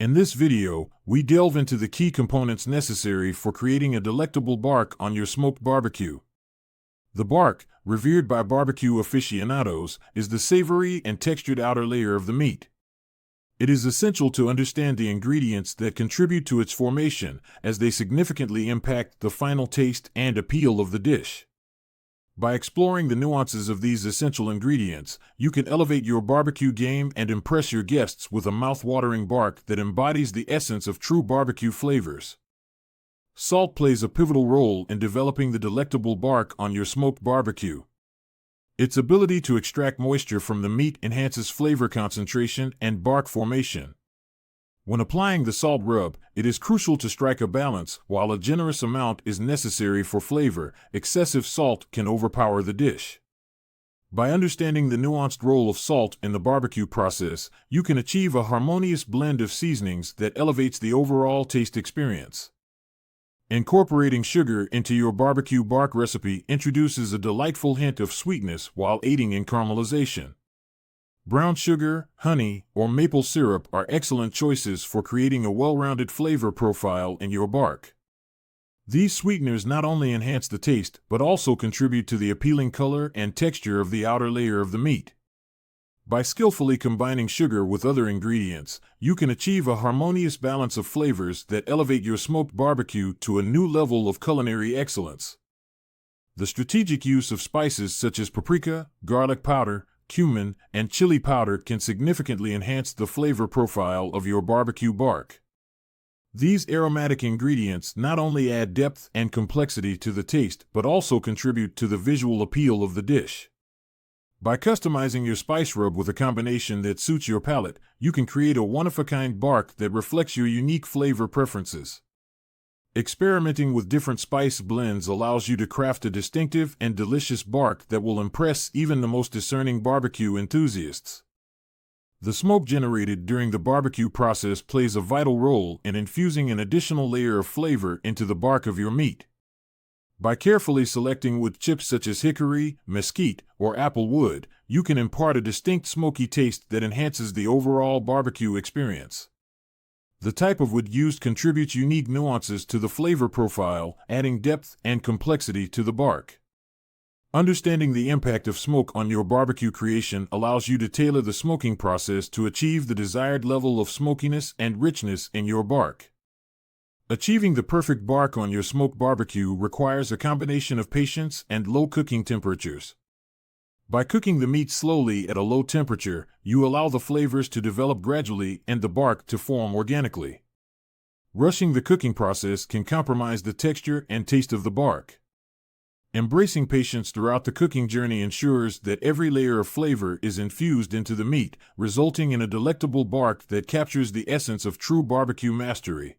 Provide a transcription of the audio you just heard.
In this video, we delve into the key components necessary for creating a delectable bark on your smoked barbecue. The bark, revered by barbecue aficionados, is the savory and textured outer layer of the meat. It is essential to understand the ingredients that contribute to its formation, as they significantly impact the final taste and appeal of the dish. By exploring the nuances of these essential ingredients, you can elevate your barbecue game and impress your guests with a mouth-watering bark that embodies the essence of true barbecue flavors. Salt plays a pivotal role in developing the delectable bark on your smoked barbecue. Its ability to extract moisture from the meat enhances flavor concentration and bark formation. When applying the salt rub, it is crucial to strike a balance. While a generous amount is necessary for flavor, excessive salt can overpower the dish. By understanding the nuanced role of salt in the barbecue process, you can achieve a harmonious blend of seasonings that elevates the overall taste experience. Incorporating sugar into your barbecue bark recipe introduces a delightful hint of sweetness while aiding in caramelization. Brown sugar, honey, or maple syrup are excellent choices for creating a well-rounded flavor profile in your bark. These sweeteners not only enhance the taste, but also contribute to the appealing color and texture of the outer layer of the meat. By skillfully combining sugar with other ingredients, you can achieve a harmonious balance of flavors that elevate your smoked barbecue to a new level of culinary excellence. The strategic use of spices such as paprika, garlic powder, cumin, and chili powder can significantly enhance the flavor profile of your barbecue bark. These aromatic ingredients not only add depth and complexity to the taste, but also contribute to the visual appeal of the dish. By customizing your spice rub with a combination that suits your palate, you can create a one-of-a-kind bark that reflects your unique flavor preferences. Experimenting with different spice blends allows you to craft a distinctive and delicious bark that will impress even the most discerning barbecue enthusiasts. The smoke generated during the barbecue process plays a vital role in infusing an additional layer of flavor into the bark of your meat. By carefully selecting wood chips such as hickory, mesquite, or apple wood, you can impart a distinct smoky taste that enhances the overall barbecue experience. The type of wood used contributes unique nuances to the flavor profile, adding depth and complexity to the bark. Understanding the impact of smoke on your barbecue creation allows you to tailor the smoking process to achieve the desired level of smokiness and richness in your bark. Achieving the perfect bark on your smoked barbecue requires a combination of patience and low cooking temperatures. By cooking the meat slowly at a low temperature, you allow the flavors to develop gradually and the bark to form organically. Rushing the cooking process can compromise the texture and taste of the bark. Embracing patience throughout the cooking journey ensures that every layer of flavor is infused into the meat, resulting in a delectable bark that captures the essence of true barbecue mastery.